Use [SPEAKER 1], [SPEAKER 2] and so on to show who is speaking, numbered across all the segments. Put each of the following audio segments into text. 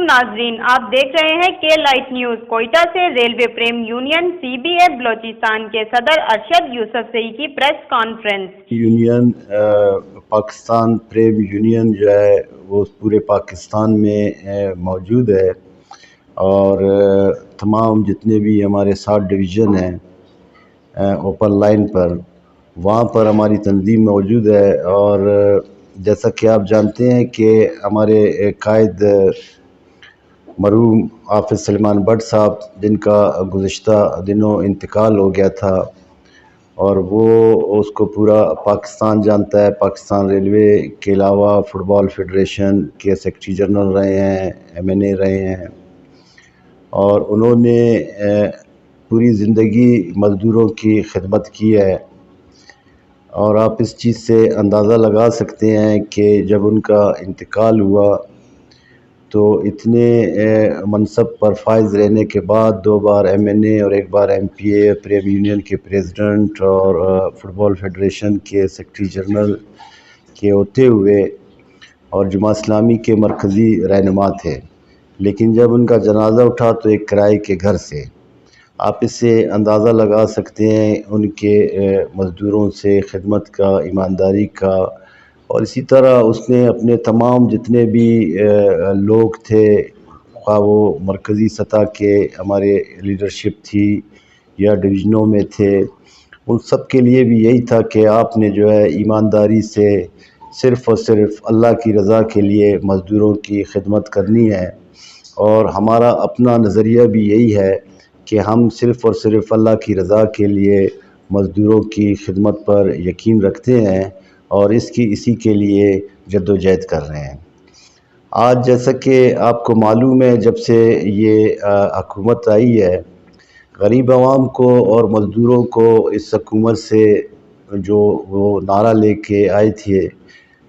[SPEAKER 1] ناظرین، آپ دیکھ رہے ہیں کے لائٹ نیوز۔ کوئٹہ سے railway PREM union CBA Balochistan کے صدر ارشد یوسفزئی کی press conference.
[SPEAKER 2] Union Pakistan PREM union جو ہے وہ پورے پاکستان میں موجود ہے، اور تمام جتنے بھی ہمارے 7 ڈویژن ہیں اوپن لائن پر، وہاں پر ہماری تنظیم موجود ہے۔ اور جیسا کہ آپ جانتے ہیں کہ ہمارے قائد مرحوم حافظ سلیمان بٹ صاحب، جن کا گزشتہ دنوں انتقال ہو گیا تھا، اور وہ اس کو پورا پاکستان جانتا ہے، پاکستان ریلوے کے علاوہ فٹ بال فیڈریشن کے سیکرٹری جنرل رہے ہیں، MNA رہے ہیں، اور انہوں نے پوری زندگی مزدوروں کی خدمت کی ہے۔ اور آپ اس چیز سے اندازہ لگا سکتے ہیں کہ جب ان کا انتقال ہوا تو اتنے منصب پر فائز رہنے کے بعد 2 بار MNA اور 1 بار MPA، پریم یونین کے پریزیڈنٹ اور فٹ بال فیڈریشن کے سیکرٹری جنرل کے ہوتے ہوئے اور جماعت اسلامی کے مرکزی رہنما تھے، لیکن جب ان کا جنازہ اٹھا تو ایک کرائے کے گھر سے۔ آپ اس سے اندازہ لگا سکتے ہیں ان کے مزدوروں سے خدمت کا، ایمانداری کا، اور اسی طرح اس نے اپنے تمام جتنے بھی لوگ تھے، خواہ وہ مرکزی سطح کے ہمارے لیڈرشپ تھی یا ڈویژنوں میں تھے، ان سب کے لیے بھی یہی تھا کہ آپ نے جو ہے ایمانداری سے صرف اور صرف اللہ کی رضا کے لیے مزدوروں کی خدمت کرنی ہے۔ اور ہمارا اپنا نظریہ بھی یہی ہے کہ ہم صرف اور صرف اللہ کی رضا کے لیے مزدوروں کی خدمت پر یقین رکھتے ہیں، اور اسی کے لیے جدوجہد کر رہے ہیں۔ آج جیسا کہ آپ کو معلوم ہے، جب سے یہ حکومت آئی ہے، غریب عوام کو اور مزدوروں کو اس حکومت سے جو وہ نعرہ لے کے آئے تھے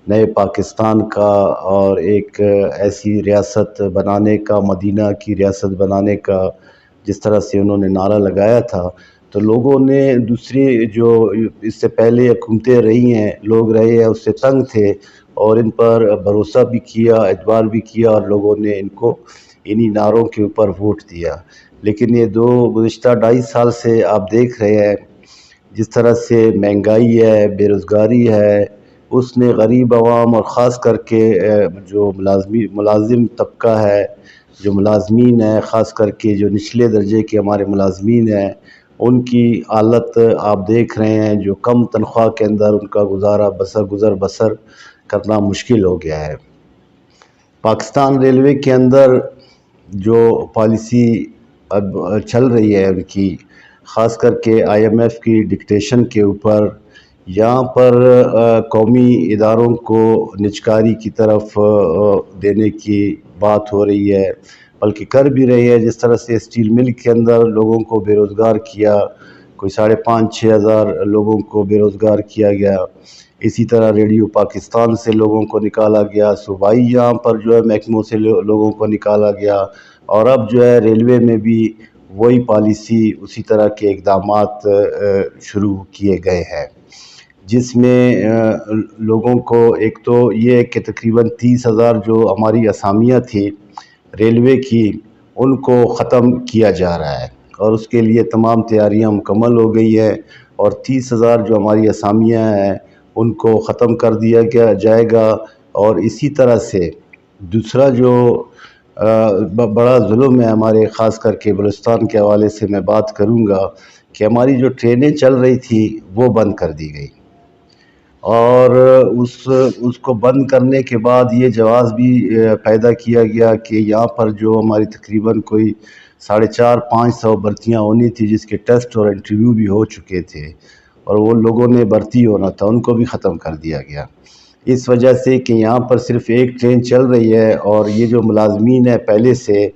[SPEAKER 2] نئے پاکستان کا، اور ایک ایسی ریاست بنانے کا، مدینہ کی ریاست بنانے کا، جس طرح سے انہوں نے نعرہ لگایا تھا، تو لوگوں نے دوسری جو اس سے پہلے حکومتیں رہی ہیں، لوگ رہے ہیں، اس سے تنگ تھے، اور ان پر بھروسہ بھی کیا، اعتبار بھی کیا، اور لوگوں نے ان کو انہی نعروں کے اوپر ووٹ دیا۔ لیکن یہ گزشتہ 2.5 سال سے آپ دیکھ رہے ہیں جس طرح سے مہنگائی ہے، بے روزگاری ہے، اس نے غریب عوام اور خاص کر کے جو ملازم طبقہ ہے، جو ملازمین ہیں، خاص کر کے جو نچلے درجے کے ہمارے ملازمین ہیں، ان کی حالت آپ دیکھ رہے ہیں، جو کم تنخواہ کے اندر ان کا گزر بسر کرنا مشکل ہو گیا ہے۔ پاکستان ریلوے کے اندر جو پالیسی اب چل رہی ہے ان کی، خاص کر کے IMF کی ڈکٹیشن کے اوپر، یہاں پر قومی اداروں کو نجکاری کی طرف دینے کی بات ہو رہی ہے، بلکہ کر بھی رہی ہے۔ جس طرح سے اسٹیل مل کے اندر لوگوں کو بے روزگار کیا، کوئی 5,500-6 ہزار لوگوں کو بے روزگار کیا گیا۔ اسی طرح ریڈیو پاکستان سے لوگوں کو نکالا گیا، صوبائی یہاں پر جو ہے محکموں سے لوگوں کو نکالا گیا، اور اب جو ہے ریلوے میں بھی وہی پالیسی، اسی طرح کے اقدامات شروع کیے گئے ہیں، جس میں لوگوں کو ایک تو یہ ہے کہ تقریباً 30,000 جو ہماری اسامیاں تھی ریلوے کی، ان کو ختم کیا جا رہا ہے، اور اس کے لیے تمام تیاریاں مکمل ہو گئی ہے، اور 30,000 جو ہماری اسامیاں ہیں ان کو ختم کر دیا جائے گا۔ اور اسی طرح سے دوسرا جو بڑا ظلم ہے ہمارے، خاص کر کے بلوچستان کے حوالے سے میں بات کروں گا، کہ ہماری جو ٹرینیں چل رہی تھی وہ بند کر دی گئی، اور اس کو بند کرنے کے بعد یہ جواز بھی پیدا کیا گیا کہ یہاں پر جو ہماری تقریباً کوئی 450-500 بھرتیاں ہونی تھی، جس کے ٹیسٹ اور انٹرویو بھی ہو چکے تھے، اور وہ لوگوں نے بھرتی ہونا تھا، ان کو بھی ختم کر دیا گیا، اس وجہ سے کہ یہاں پر صرف ایک ٹرین چل رہی ہے، اور یہ جو ملازمین ہیں پہلے سے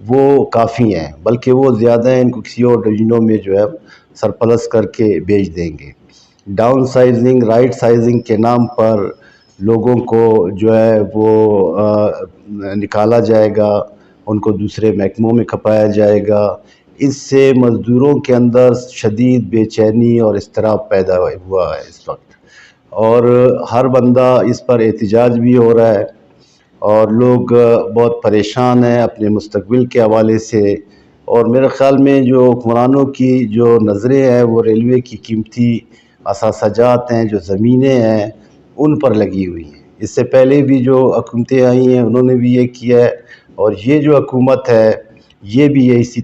[SPEAKER 2] وہ کافی ہیں، بلکہ وہ زیادہ ہیں، ان کو کسی اور ڈویژنوں میں جو ہے سرپلس کر کے بھیج دیں گے۔ ڈاؤن سائزنگ، رائٹ سائزنگ کے نام پر لوگوں کو جو ہے وہ نکالا جائے گا، ان کو دوسرے محکموں میں کھپایا جائے گا۔ اس سے مزدوروں کے اندر شدید بے چینی اور اضطراب پیدا ہوا ہے اس وقت، اور ہر بندہ اس پر احتجاج بھی ہو رہا ہے، اور لوگ بہت پریشان ہیں اپنے مستقبل کے حوالے سے، اور میرے خیال میں جو حکمرانوں کی جو نظریں ہیں وہ ریلوے کی قیمتی اثاثہ جات ہیں، جو زمینیں ہیں، ان پر لگی ہوئی ہیں۔ اس سے پہلے بھی جو حکومتیں آئی ہیں انہوں نے بھی یہ کیا ہے، اور یہ جو حکومت ہے یہ بھی اسی